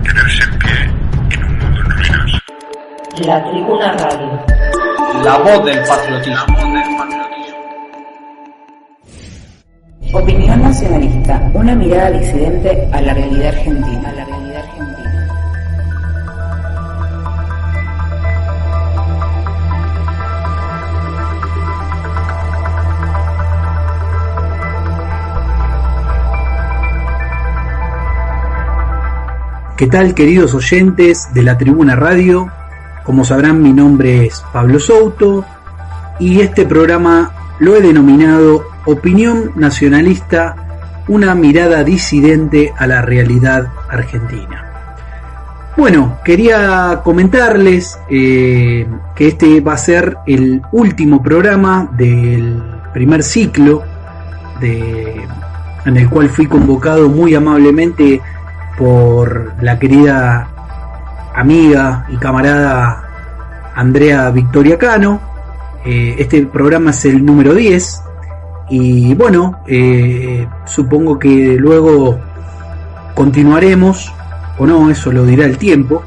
mantenerse en pie en un mundo en ruinas. La Tribuna Radio. La voz del patriotismo. Opinión nacionalista, una mirada disidente a la realidad argentina. ¿Qué tal, queridos oyentes de la Tribuna Radio? Como sabrán, mi nombre es Pablo Souto y este programa lo he denominado Opinión Nacionalista, una mirada disidente a la realidad argentina. Bueno, quería comentarles que este va a ser el último programa del primer ciclo en el cual fui convocado muy amablemente por la querida amiga y camarada Andrea Victoria Cano. Este programa es el número 10 y bueno, supongo que luego continuaremos, o no, eso lo dirá el tiempo,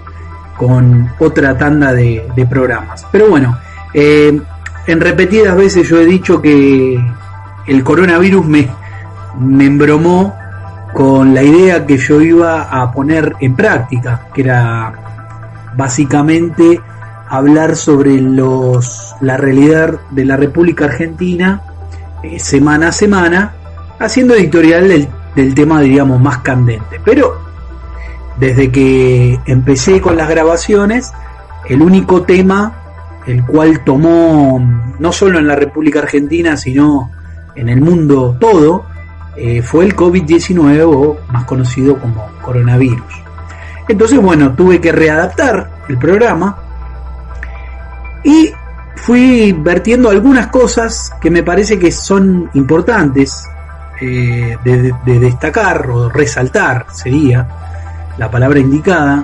con otra tanda de programas. Pero bueno, en repetidas veces yo he dicho que el coronavirus me embromó con la idea que yo iba a poner en práctica, que era básicamente hablar sobre la realidad de la República Argentina semana a semana, haciendo editorial del tema, diríamos, más candente. Pero desde que empecé con las grabaciones, el único tema el cual tomó, no solo en la República Argentina, sino en el mundo todo, fue el COVID-19, o más conocido como coronavirus. Entonces, bueno, tuve que readaptar el programa y fui vertiendo algunas cosas que me parece que son importantes de destacar o resaltar, sería la palabra indicada,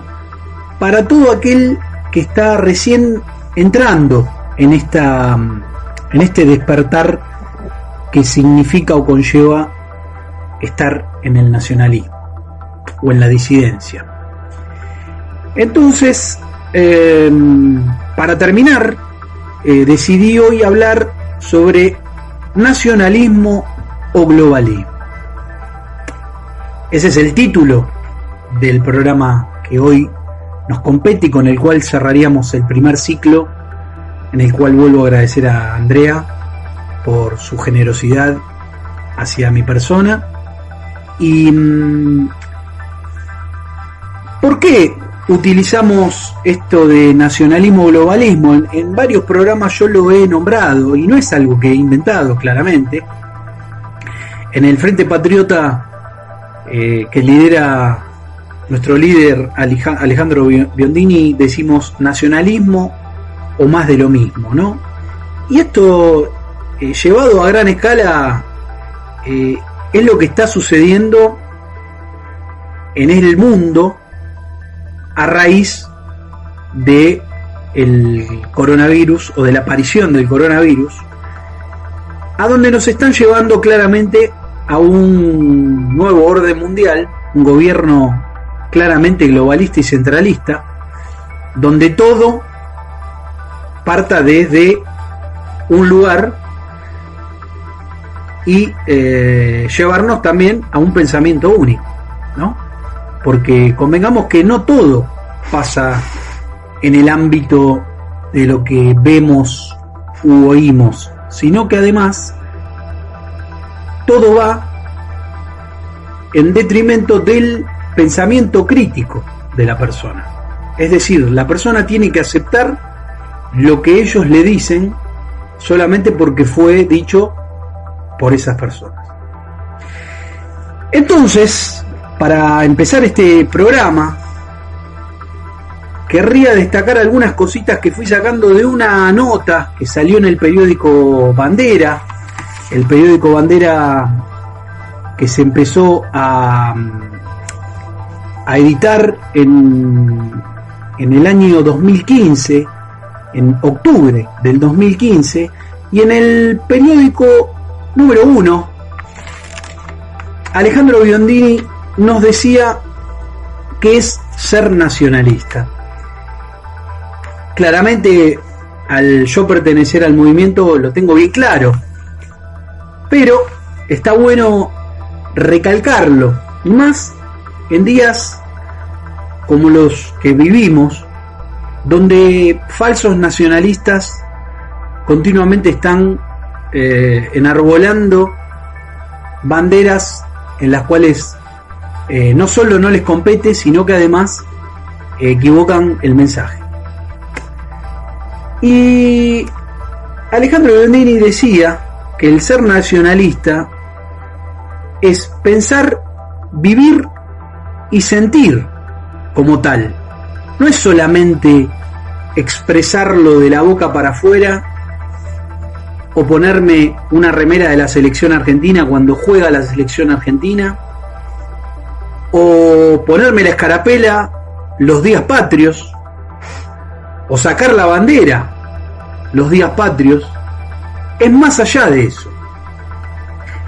para todo aquel que está recién entrando en este despertar que significa o conlleva estar en el nacionalismo o en la disidencia. Entonces, para terminar, decidí hoy hablar sobre nacionalismo o globalismo. Ese es el título del programa que hoy nos compete y con el cual cerraríamos el primer ciclo, en el cual vuelvo a agradecer a Andrea por su generosidad hacia mi persona. ¿Y por qué utilizamos esto de nacionalismo o globalismo? En varios programas yo lo he nombrado y no es algo que he inventado, claramente. En el Frente Patriota que lidera nuestro líder Alejandro Biondini, decimos nacionalismo o más de lo mismo, ¿no? Y esto, llevado a gran escala, es lo que está sucediendo en el mundo a raíz de el coronavirus o de la aparición del coronavirus, a donde nos están llevando claramente a un nuevo orden mundial, un gobierno claramente globalista y centralista, donde todo parta desde un lugar y llevarnos también a un pensamiento único, ¿no? Porque convengamos que no todo pasa en el ámbito de lo que vemos u oímos, sino que además todo va en detrimento del pensamiento crítico de la persona. Es decir, la persona tiene que aceptar lo que ellos le dicen solamente porque fue dicho por esas personas. Entonces, para empezar este programa, querría destacar algunas cositas que fui sacando de una nota que salió en el periódico Bandera, el periódico Bandera que se empezó a editar en el año 2015, en octubre del 2015, y en el periódico número 1, Alejandro Biondini nos decía ¿qué es ser nacionalista? Claramente, al yo pertenecer al movimiento lo tengo bien claro, pero está bueno recalcarlo, y más en días como los que vivimos, donde falsos nacionalistas continuamente están enarbolando banderas en las cuales no solo no les compete, sino que además equivocan el mensaje. Y Alejandro Biondini decía que el ser nacionalista es pensar, vivir y sentir como tal. No es solamente expresarlo de la boca para afuera o ponerme una remera de la selección argentina cuando juega la selección argentina, o ponerme la escarapela los días patrios, o sacar la bandera los días patrios. Es más allá de eso.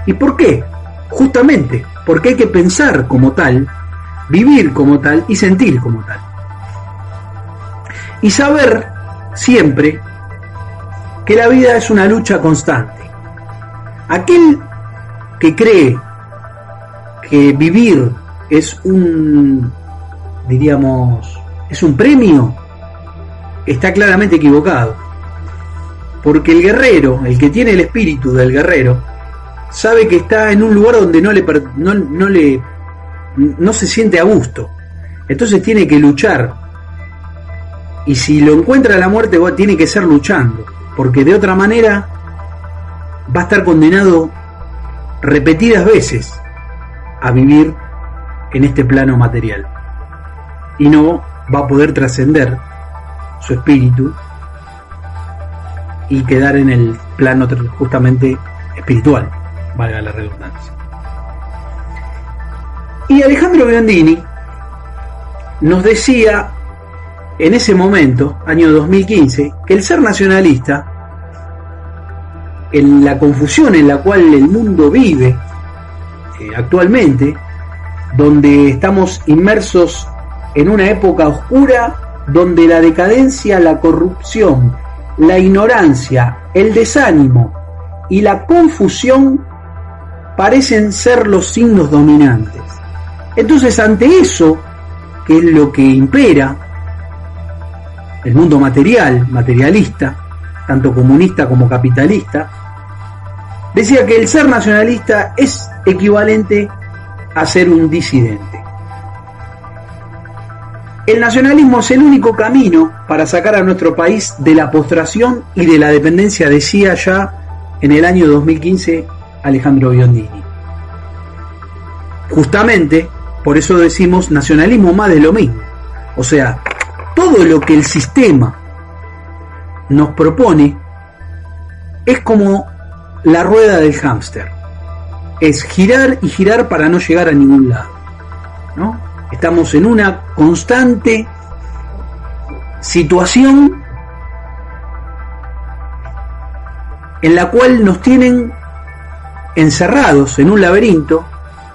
¿Y por qué? Justamente porque hay que pensar como tal, vivir como tal y sentir como tal. Y saber siempre que la vida es una lucha constante. Aquel que cree que vivir es un premio, está claramente equivocado. Porque el guerrero, el que tiene el espíritu del guerrero, sabe que está en un lugar donde no se siente a gusto. Entonces tiene que luchar. Y si lo encuentra la muerte, tiene que ser luchando, porque de otra manera va a estar condenado repetidas veces a vivir en este plano material y no va a poder trascender su espíritu y quedar en el plano justamente espiritual, valga la redundancia. Y Alejandro Biondini nos decía en ese momento, año 2015, que el ser nacionalista, en la confusión en la cual el mundo vive actualmente, donde estamos inmersos en una época oscura, donde la decadencia, la corrupción, la ignorancia, el desánimo y la confusión parecen ser los signos dominantes. Entonces, ante eso, que es lo que impera, el mundo materialista, tanto comunista como capitalista, decía que el ser nacionalista es equivalente a ser un disidente. El nacionalismo es el único camino para sacar a nuestro país de la postración y de la dependencia, decía ya en el año 2015 Alejandro Biondini. Justamente por eso decimos nacionalismo más de lo mismo. O sea, todo lo que el sistema nos propone es como la rueda del hámster. Es girar y girar para no llegar a ningún lado, ¿no? Estamos en una constante situación en la cual nos tienen encerrados en un laberinto,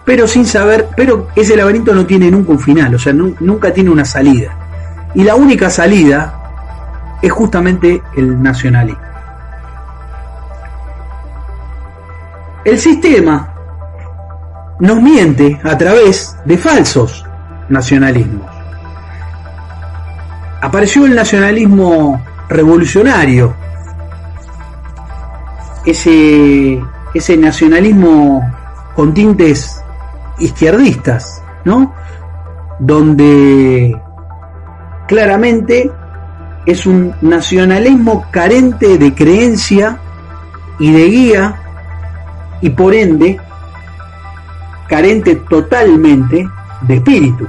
pero sin saber, pero ese laberinto no tiene nunca un final, o sea, nunca tiene una salida. Y la única salida es justamente el nacionalismo. El sistema nos miente a través de falsos nacionalismos. Apareció el nacionalismo revolucionario, ese nacionalismo con tintes izquierdistas, ¿no? Donde claramente es un nacionalismo carente de creencia y de guía, y por ende carente totalmente de espíritu,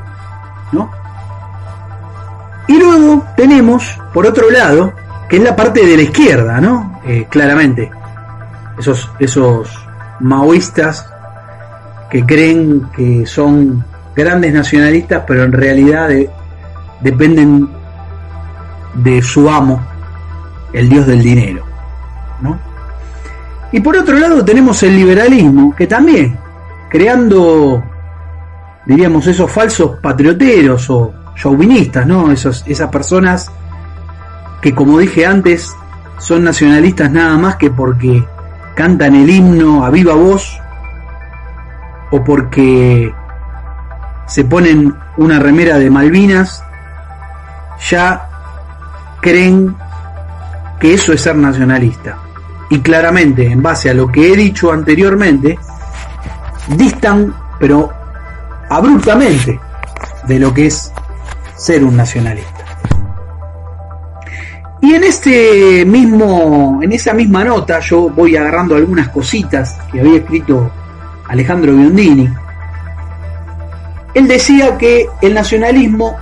¿no? Y luego tenemos, por otro lado, que es la parte de la izquierda, ¿no? Claramente, esos maoístas que creen que son grandes nacionalistas, pero en realidad dependen de su amo, el dios del dinero, ¿no? Y por otro lado tenemos el liberalismo, que también, creando diríamos, esos falsos patrioteros o chauvinistas, ¿no? Esas personas que, como dije antes, son nacionalistas nada más que porque cantan el himno a viva voz o porque se ponen una remera de Malvinas, ya creen que eso es ser nacionalista. Y claramente, en base a lo que he dicho anteriormente, distan, pero abruptamente, de lo que es ser un nacionalista. Y en esa misma nota yo voy agarrando algunas cositas que había escrito Alejandro Biondini. Él decía que el nacionalismo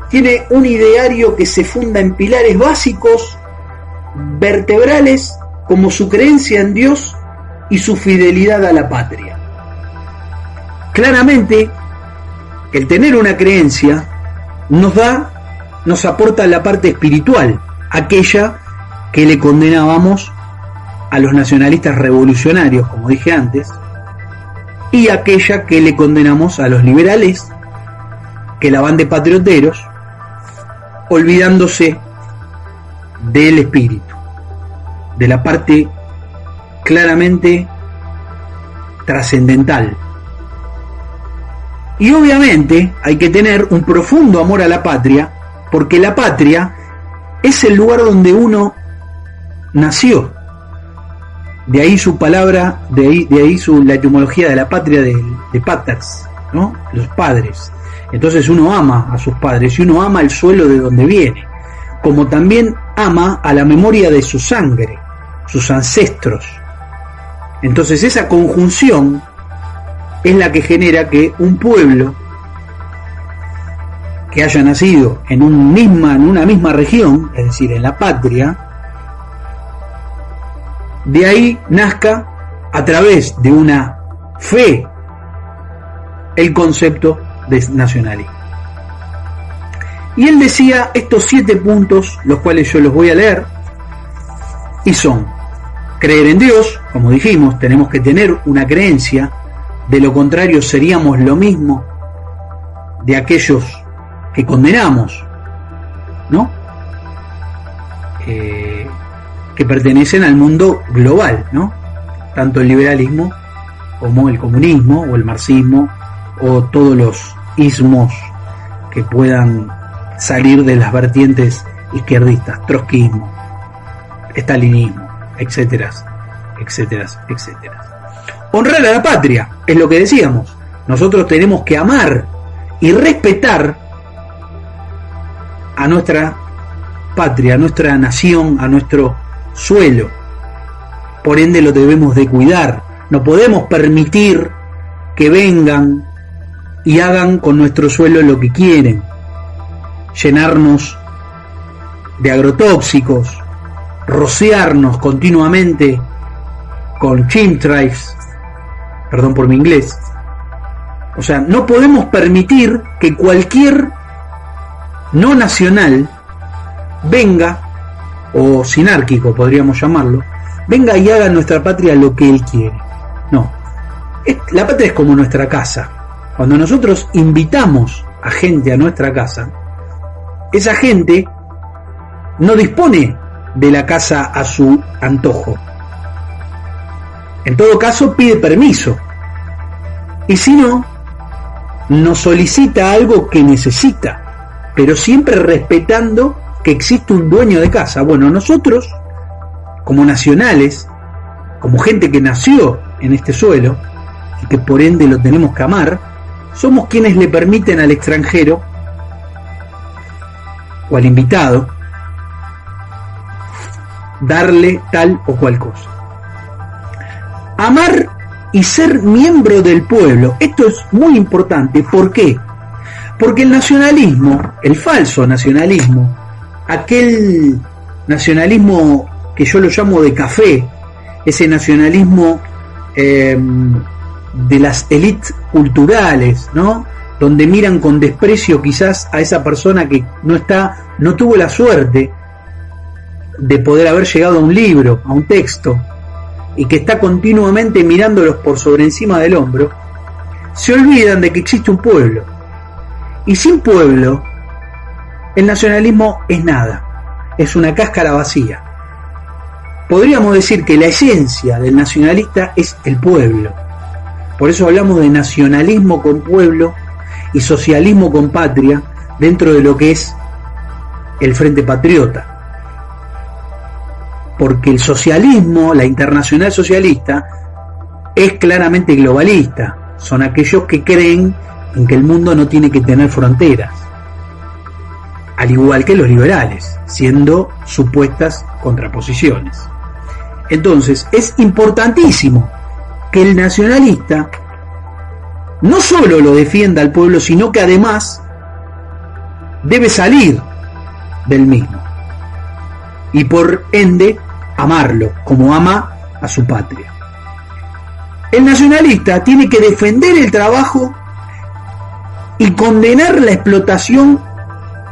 tiene un ideario que se funda en pilares básicos, vertebrales, como su creencia en Dios y su fidelidad a la patria. Claramente, el tener una creencia nos aporta la parte espiritual, aquella que le condenábamos a los nacionalistas revolucionarios, como dije antes, y aquella que le condenamos a los liberales, que la van de patrioteros, olvidándose del espíritu, de la parte claramente trascendental. Y obviamente hay que tener un profundo amor a la patria, porque la patria es el lugar donde uno nació. De ahí su palabra, de ahí la etimología de la patria de paters, ¿no? Los padres. Entonces uno ama a sus padres y uno ama el suelo de donde viene, como también ama a la memoria de su sangre, sus ancestros. Entonces esa conjunción es la que genera que un pueblo que haya nacido en una misma región, es decir, en la patria, de ahí nazca a través de una fe el concepto de nacionalismo. Y él decía estos 7 puntos, los cuales yo los voy a leer, y son: creer en Dios, como dijimos, tenemos que tener una creencia, de lo contrario seríamos lo mismo de aquellos que condenamos, ¿no? Que pertenecen al mundo global, ¿no? Tanto el liberalismo como el comunismo o el marxismo o todos los ismos que puedan salir de las vertientes izquierdistas, trotskismo, estalinismo, etcétera, etcétera, etcétera. Honrar a la patria, es lo que decíamos. Nosotros tenemos que amar y respetar a nuestra patria, a nuestra nación, a nuestro suelo. Por ende lo debemos de cuidar. No podemos permitir que vengan y hagan con nuestro suelo lo que quieren. Llenarnos de agrotóxicos, rociarnos continuamente con chemtrails, perdón por mi inglés. O sea, no podemos permitir que cualquier no nacional venga, o sinárquico podríamos llamarlo, venga y haga en nuestra patria lo que él quiere. No, la patria es como nuestra casa. Cuando nosotros invitamos a gente a nuestra casa, esa gente no dispone de la casa a su antojo. En todo caso pide permiso, y si no, nos solicita algo que necesita, pero siempre respetando que existe un dueño de casa. Bueno, nosotros, como nacionales, como gente que nació en este suelo, y que por ende lo tenemos que amar, somos quienes le permiten al extranjero, o al invitado, darle tal o cual cosa. Amar y ser miembro del pueblo. Esto es muy importante. ¿Por qué? Porque el nacionalismo, el falso nacionalismo, aquel nacionalismo que yo lo llamo de café, ese nacionalismo de las élites culturales, ¿no? Donde miran con desprecio quizás a esa persona que no tuvo la suerte de poder haber llegado a un libro, a un texto, y que está continuamente mirándolos por sobre encima del hombro, se olvidan de que existe un pueblo. Y sin pueblo, el nacionalismo es nada, es una cáscara vacía. Podríamos decir que la esencia del nacionalista es el pueblo. Por eso hablamos de nacionalismo con pueblo y socialismo con patria dentro de lo que es el Frente Patriota. Porque el socialismo, la Internacional Socialista, es claramente globalista. Son aquellos que creen en que el mundo no tiene que tener fronteras, al igual que los liberales, siendo supuestas contraposiciones. Entonces, es importantísimo que el nacionalista no solo lo defienda al pueblo, sino que además debe salir del mismo y por ende amarlo como ama a su patria. El nacionalista tiene que defender el trabajo y condenar la explotación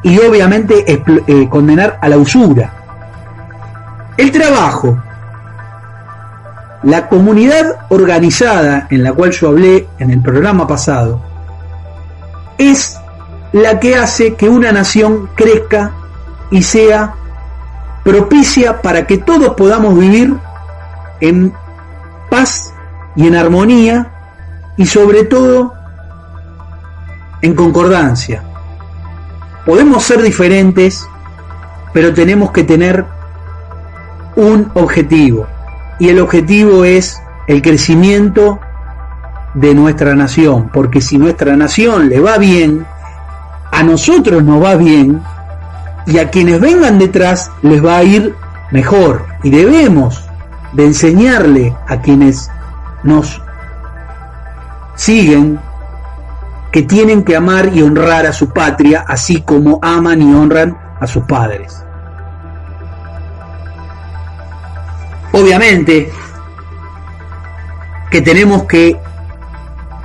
y obviamente condenar a la usura. El trabajo, la comunidad organizada en la cual yo hablé en el programa pasado, es la que hace que una nación crezca y sea propicia para que todos podamos vivir en paz y en armonía y sobre todo en concordancia. Podemos ser diferentes, pero tenemos que tener un objetivo, y el objetivo es el crecimiento de nuestra nación, porque si nuestra nación le va bien, a nosotros nos va bien y a quienes vengan detrás les va a ir mejor, y debemos de enseñarle a quienes nos siguen que tienen que amar y honrar a su patria, así como aman y honran a sus padres. Obviamente que tenemos que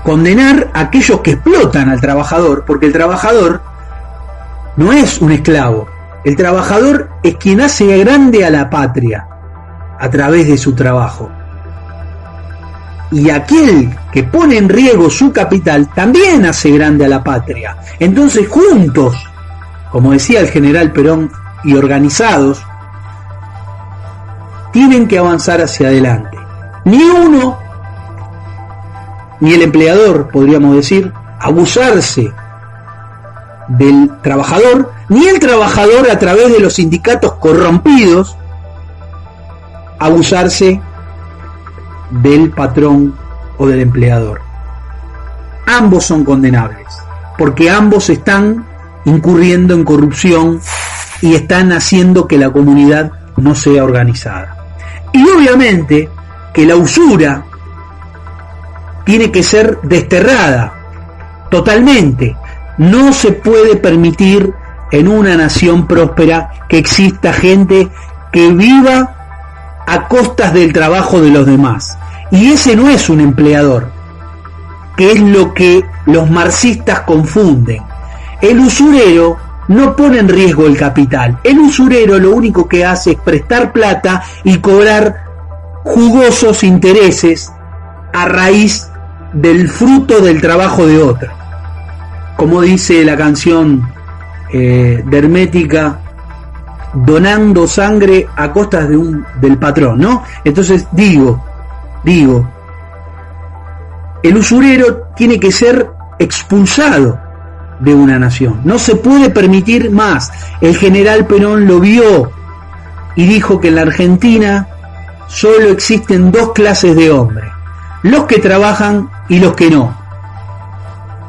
condenar a aquellos que explotan al trabajador, porque el trabajador no es un esclavo. El trabajador es quien hace grande a la patria a través de su trabajo. Y aquel que pone en riesgo su capital también hace grande a la patria. Entonces juntos, como decía el general Perón, y organizados, tienen que avanzar hacia adelante. Ni uno, ni el empleador, podríamos decir, abusarse del trabajador, ni el trabajador a través de los sindicatos corrompidos abusarse del patrón o del empleador. Ambos son condenables, porque ambos están incurriendo en corrupción y están haciendo que la comunidad no sea organizada. Y obviamente que la usura tiene que ser desterrada totalmente. No se puede permitir en una nación próspera que exista gente que viva a costas del trabajo de los demás. Y ese no es un empleador, que es lo que los marxistas confunden. El usurero no pone en riesgo el capital. El usurero lo único que hace es prestar plata y cobrar jugosos intereses a raíz del fruto del trabajo de otro. Como dice la canción de Hermética, donando sangre a costas del patrón, ¿no? Entonces digo, el usurero tiene que ser expulsado de una nación. No se puede permitir más. El general Perón lo vio y dijo que en la Argentina solo existen dos clases de hombres: los que trabajan y los que no.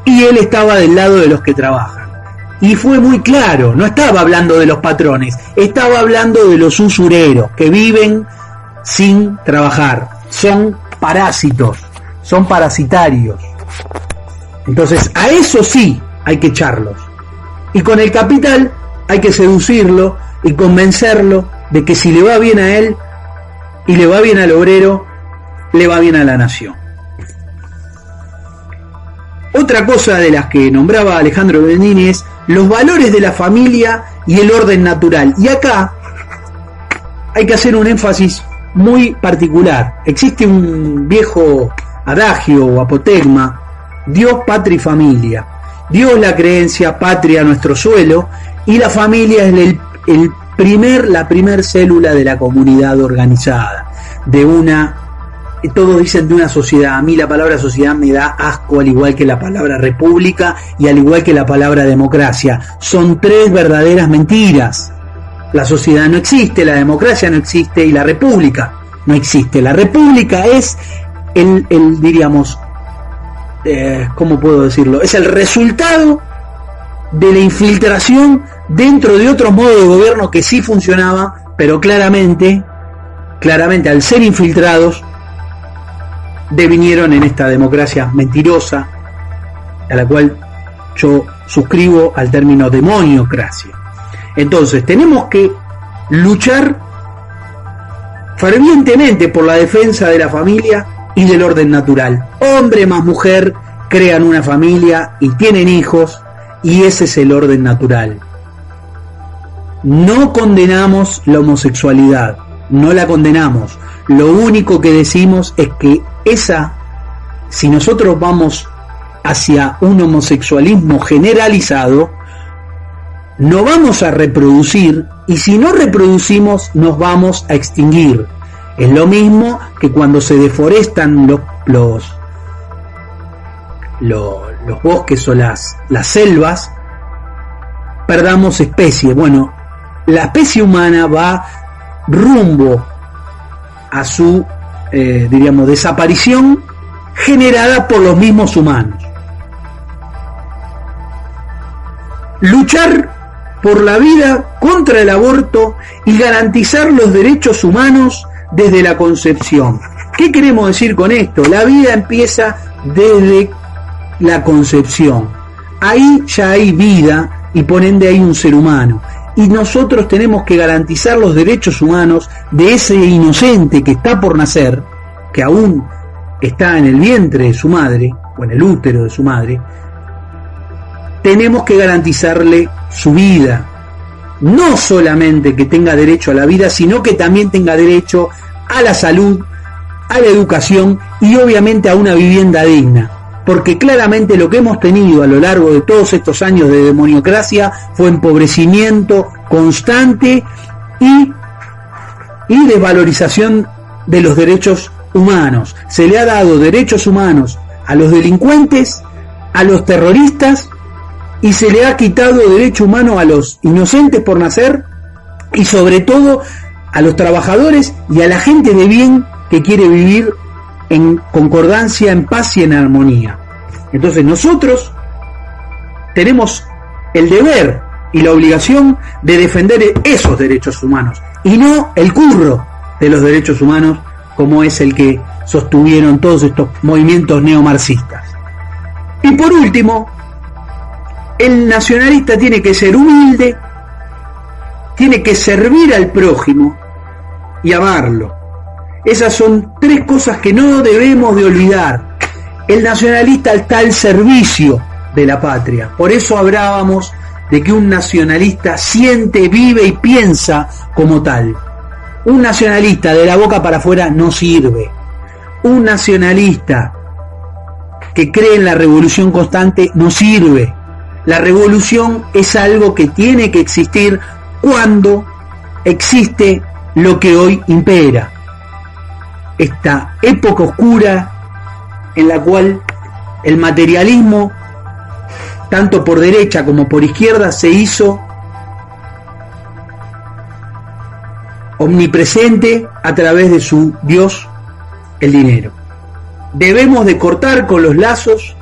Y él estaba del lado de los que trabajan. Y fue muy claro, no estaba hablando de los patrones, estaba hablando de los usureros que viven sin trabajar. Son parásitos, son parasitarios. Entonces a eso sí hay que echarlos. Y con el capital hay que seducirlo y convencerlo de que si le va bien a él y le va bien al obrero, le va bien a la nación. Otra cosa de las que nombraba Alejandro Bendini es los valores de la familia y el orden natural. Y acá hay que hacer un énfasis muy particular. Existe un viejo adagio o apotegma Dios, patria y familia. Dios, la creencia, patria, nuestro suelo, y la familia es la primer célula de la comunidad organizada, de una, todos dicen de una sociedad. A mí la palabra sociedad me da asco, al igual que la palabra república y al igual que la palabra democracia. Son tres verdaderas mentiras. La sociedad no existe, la democracia no existe y la república no existe. La república es diríamos, ¿cómo puedo decirlo? Es el resultado de la infiltración dentro de otros modos de gobierno que sí funcionaba, pero claramente al ser infiltrados devinieron en esta democracia mentirosa, a la cual yo suscribo al término demoniocracia. Entonces tenemos que luchar fervientemente por la defensa de la familia y del orden natural. Hombre más mujer crean una familia y tienen hijos, y ese es el orden natural. No condenamos la homosexualidad, no la condenamos. Lo único que decimos es que si nosotros vamos hacia un homosexualismo generalizado, no vamos a reproducir, y si no reproducimos nos vamos a extinguir. Es lo mismo que cuando se deforestan los bosques o las selvas, perdamos especies. Bueno, la especie humana va rumbo a su desaparición, generada por los mismos humanos. Luchar por la vida, contra el aborto y garantizar los derechos humanos desde la concepción. ¿Qué queremos decir con esto? La vida empieza desde la concepción. Ahí ya hay vida y por ende hay un ser humano. Y nosotros tenemos que garantizar los derechos humanos de ese inocente que está por nacer, que aún está en el vientre de su madre, o en el útero de su madre. Tenemos que garantizarle su vida. No solamente que tenga derecho a la vida, sino que también tenga derecho a la salud, a la educación y obviamente a una vivienda digna. Porque claramente lo que hemos tenido a lo largo de todos estos años de demoniocracia fue empobrecimiento constante y desvalorización de los derechos humanos. Se le ha dado derechos humanos a los delincuentes, a los terroristas, y se le ha quitado derecho humano a los inocentes por nacer, y sobre todo a los trabajadores y a la gente de bien que quiere vivir en concordancia, en paz y en armonía. Entonces nosotros tenemos el deber y la obligación de defender esos derechos humanos y no el curro de los derechos humanos, como es el que sostuvieron todos estos movimientos neomarxistas. Y por último, el nacionalista tiene que ser humilde, tiene que servir al prójimo y amarlo. Esas son tres cosas que no debemos de olvidar. El nacionalista está al servicio de la patria. Por eso hablábamos de que un nacionalista siente, vive y piensa como tal. Un nacionalista de la boca para afuera no sirve. Un nacionalista que cree en la revolución constante no sirve. La revolución es algo que tiene que existir cuando existe lo que hoy impera. Esta época oscura en la cual el materialismo, tanto por derecha como por izquierda, se hizo omnipresente a través de su Dios, el dinero. Debemos de cortar con los lazos.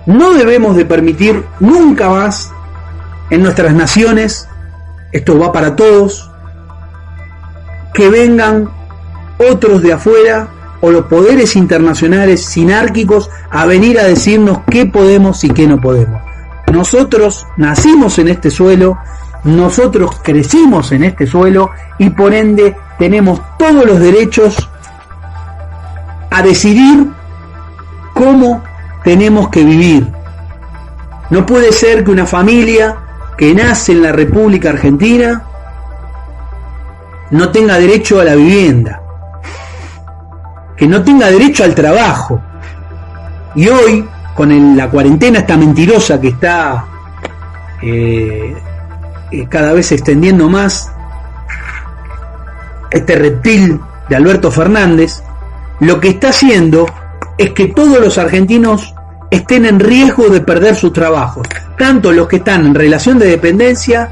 No debemos de permitir nunca más en nuestras naciones, esto va para todos, que vengan otros de afuera o los poderes internacionales sinárquicos a venir a decirnos qué podemos y qué no podemos. Nosotros nacimos en este suelo, nosotros crecimos en este suelo y por ende tenemos todos los derechos a decidir cómo tenemos que vivir. No puede ser que una familia que nace en la República Argentina no tenga derecho a la vivienda, que no tenga derecho al trabajo. Y hoy, con la cuarentena esta mentirosa que está cada vez extendiendo más, este reptil de Alberto Fernández, lo que está haciendo es que todos los argentinos estén en riesgo de perder sus trabajos, tanto los que están en relación de dependencia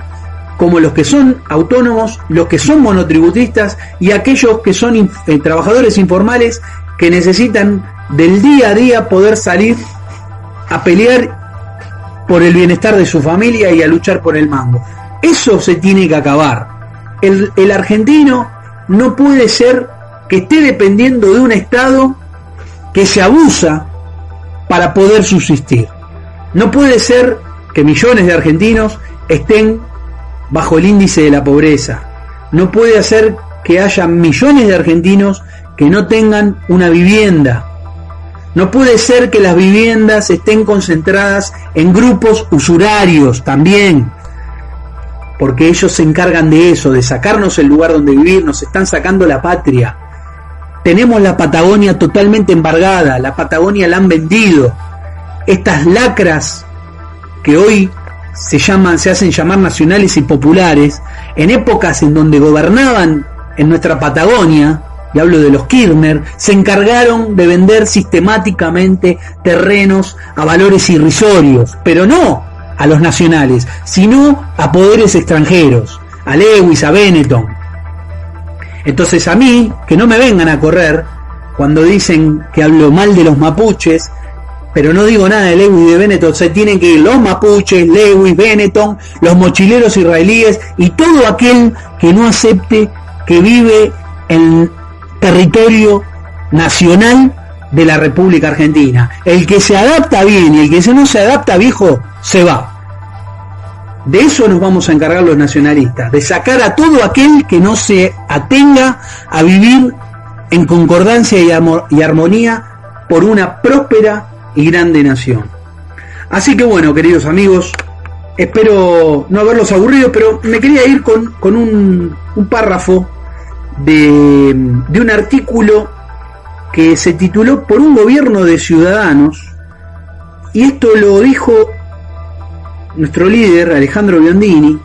como los que son autónomos, los que son monotributistas y aquellos que son trabajadores informales que necesitan del día a día poder salir a pelear por el bienestar de su familia y a luchar por el mango. Eso se tiene que acabar. El argentino no puede ser que esté dependiendo de un Estado que se abusa para poder subsistir. No puede ser que millones de argentinos estén bajo el índice de la pobreza. No puede ser que haya millones de argentinos que no tengan una vivienda. No puede ser que las viviendas estén concentradas en grupos usurarios también, porque ellos se encargan de eso, de sacarnos el lugar donde vivir, nos están sacando la patria. Tenemos la Patagonia totalmente embargada, la Patagonia la han vendido. Estas lacras que hoy se hacen llamar nacionales y populares, en épocas en donde gobernaban en nuestra Patagonia, y hablo de los Kirchner, se encargaron de vender sistemáticamente terrenos a valores irrisorios, pero no a los nacionales, sino a poderes extranjeros, a Lewis, a Benetton. Entonces a mí, que no me vengan a correr cuando dicen que hablo mal de los mapuches, pero no digo nada de Lewis y de Benetton. Se tienen que ir los mapuches, Lewis, Benetton, los mochileros israelíes y todo aquel que no acepte que vive en territorio nacional de la República Argentina. El que se adapta bien y el que no se adapta, viejo, se va. De eso nos vamos a encargar los nacionalistas, de sacar a todo aquel que no se atenga a vivir en concordancia y armonía por una próspera y grande nación. Así que bueno, queridos amigos, espero no haberlos aburrido, pero me quería ir con un párrafo de un artículo que se tituló "Por un gobierno de ciudadanos", y esto lo dijo nuestro líder Alejandro Biondini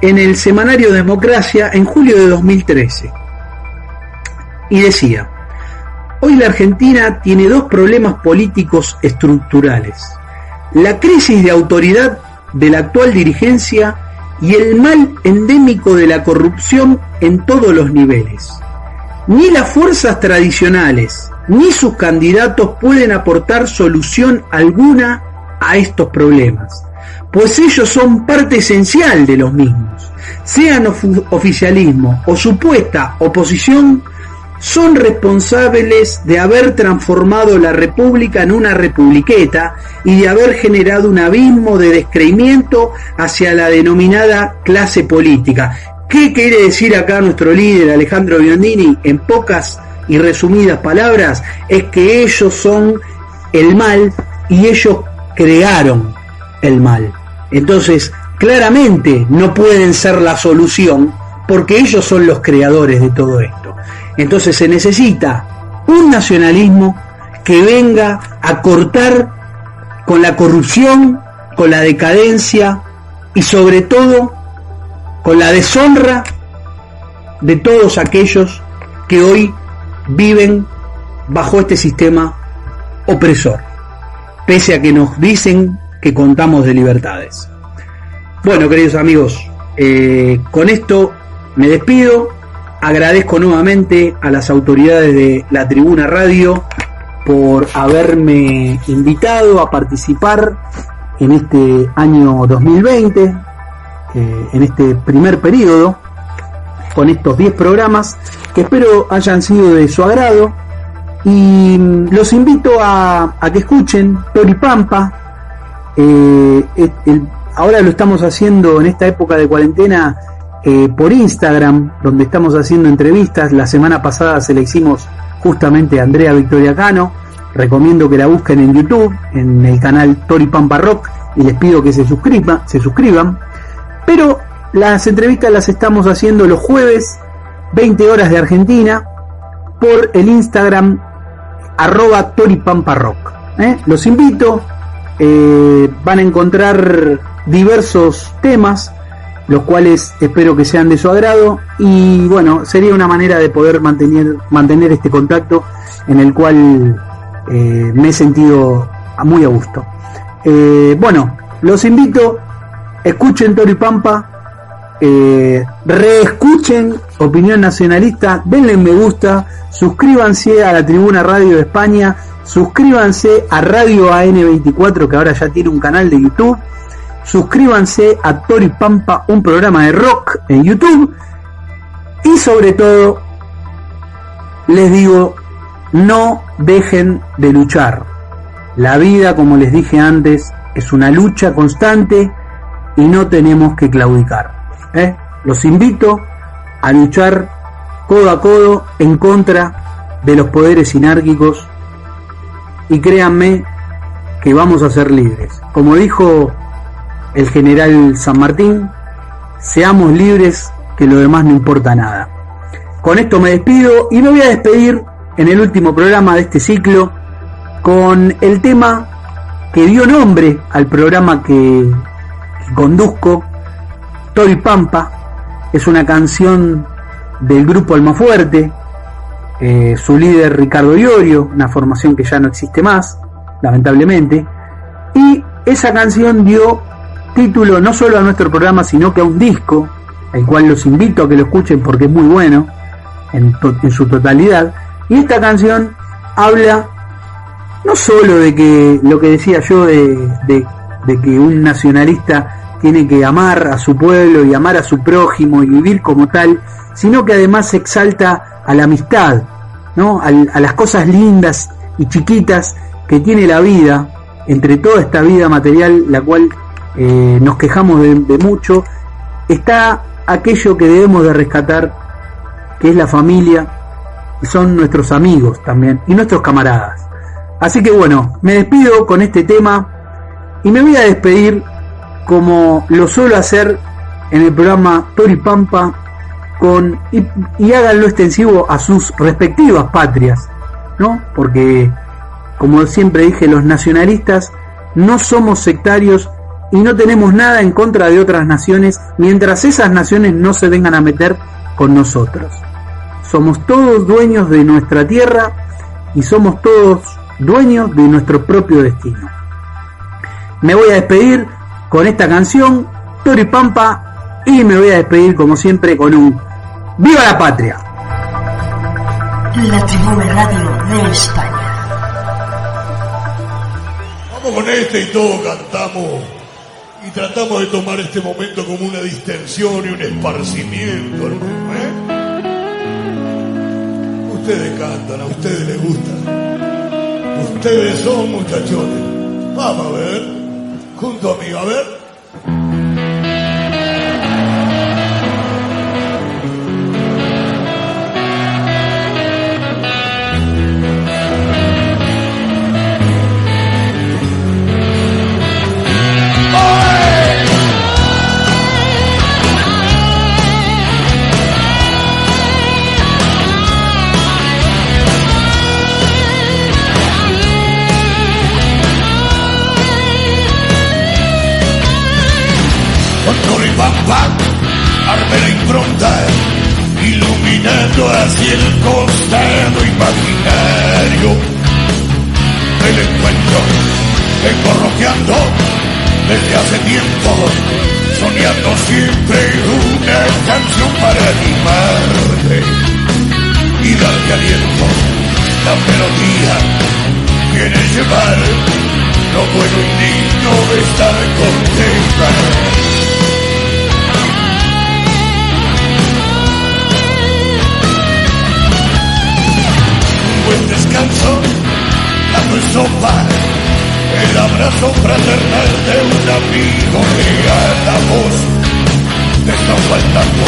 en el semanario Democracia en julio de 2013, y decía: hoy la Argentina tiene dos problemas políticos estructurales: la crisis de autoridad de la actual dirigencia y el mal endémico de la corrupción en todos los niveles. Ni las fuerzas tradicionales ni sus candidatos pueden aportar solución alguna a estos problemas, pues ellos son parte esencial de los mismos. Sean oficialismo o supuesta oposición, son responsables de haber transformado la República en una republiqueta y de haber generado un abismo de descreimiento hacia la denominada clase política. ¿Qué quiere decir acá nuestro líder Alejandro Biondini? En pocas y resumidas palabras, es que ellos son el mal y ellos crearon el mal. Entonces, claramente no pueden ser la solución, porque ellos son los creadores de todo esto. Entonces se necesita un nacionalismo que venga a cortar con la corrupción, con la decadencia y sobre todo con la deshonra de todos aquellos que hoy viven bajo este sistema opresor, pese a que nos dicen que contamos de libertades. Bueno, queridos amigos, con esto me despido. Agradezco nuevamente a las autoridades de La Tribuna Radio por haberme invitado a participar en este año 2020, en este primer periodo, con estos 10 programas que espero hayan sido de su agrado, y los invito a que escuchen Tori Pampa. Ahora lo estamos haciendo en esta época de cuarentena por Instagram, donde estamos haciendo entrevistas. La semana pasada se la hicimos justamente a Andrea Victoria Cano. Recomiendo que la busquen en YouTube, en el canal Tori Pampa Rock, y les pido que se suscriban. Pero las entrevistas las estamos haciendo los jueves, 20 horas de Argentina, por el Instagram @Tori Pampa Rock. Los invito, van a encontrar diversos temas, los cuales espero que sean de su agrado, y bueno, sería una manera de poder mantener este contacto en el cual me he sentido muy a gusto. Bueno, los invito, escuchen Toro y Pampa, reescuchen Opinión Nacionalista, denle me gusta, suscríbanse a la Tribuna Radio de España, suscríbanse a Radio AN24, que ahora ya tiene un canal de YouTube, suscríbanse a Toro y Pampa, un programa de rock en YouTube, y sobre todo les digo, no dejen de luchar. La vida, como les dije antes, es una lucha constante y no tenemos que claudicar. Los invito a luchar codo a codo en contra de los poderes sinárquicos, y créanme que vamos a ser libres. Como dijo el general San Martín, seamos libres, que lo demás no importa nada. Con esto me despido, y me voy a despedir en el último programa de este ciclo con el tema que dio nombre al programa que conduzco, Toro y Pampa. Es una canción del grupo Almafuerte, su líder Ricardo Iorio, una formación que ya no existe más, lamentablemente, y esa canción dio título no solo a nuestro programa, sino que a un disco, el cual los invito a que lo escuchen porque es muy bueno en su totalidad. Y esta canción habla no solo de que lo que decía yo de que un nacionalista tiene que amar a su pueblo y amar a su prójimo y vivir como tal, sino que además exalta a la amistad, ¿no? A las cosas lindas y chiquitas que tiene la vida, entre toda esta vida material, la cual nos quejamos de mucho. Está aquello que debemos de rescatar, que es la familia, y son nuestros amigos también, y nuestros camaradas. Así que bueno, me despido con este tema, y me voy a despedir como lo suelo hacer en el programa Toro y Pampa, y háganlo extensivo a sus respectivas patrias, ¿no? Porque, como siempre dije, los nacionalistas no somos sectarios y no tenemos nada en contra de otras naciones, mientras esas naciones no se vengan a meter con nosotros. Somos todos dueños de nuestra tierra y somos todos dueños de nuestro propio destino. Me voy a despedir con esta canción, Toro y Pampa, y me voy a despedir como siempre con un ¡Viva la Patria! La Tribuna Radio de España. Vamos con este y todos cantamos y tratamos de tomar este momento como una distensión y un esparcimiento, hermano, Ustedes cantan, a ustedes les gusta. Ustedes son muchachones. Vamos a ver, junto a mí, a ver. Arme la impronta, iluminando hacia el costado imaginario del encuentro, encorroqueando desde hace tiempo, soñando siempre una canción para animarte y darte aliento. La melodía quiere llevar lo bueno y digno de estar contenta. Buen descanso, la sopa, el abrazo fraternal de un amigo que a la voz te está faltando,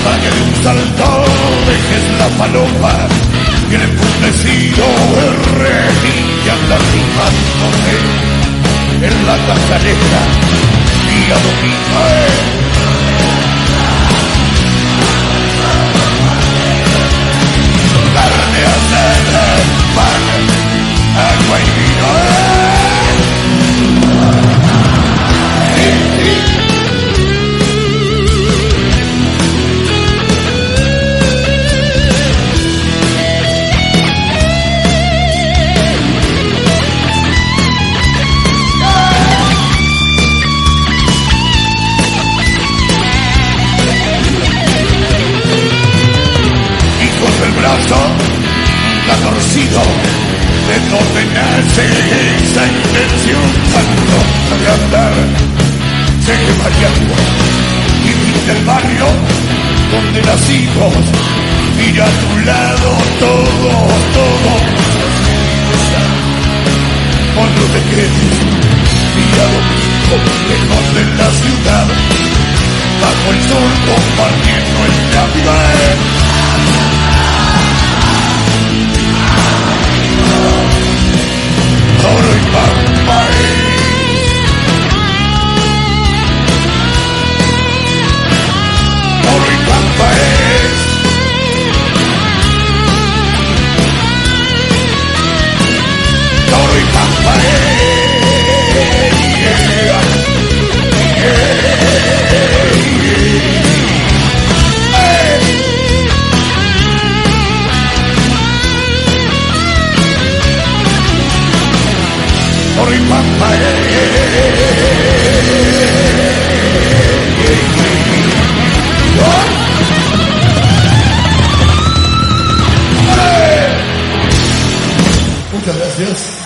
para que de un salto dejes la paloma y el emputecido remilla lastimándote en la casareta y a domingo. Carne asada, pan, agua y vino. convencido de dónde nace esa intención tanto agrandar, sigue variando y viste el barrio donde nacimos, mira a tu lado todo, por no te quedes, mira domingo, lejos de la ciudad, bajo el sol compartiendo el café. Oro y pampa oro y pampa oro y pampa oro y pampa muchas gracias.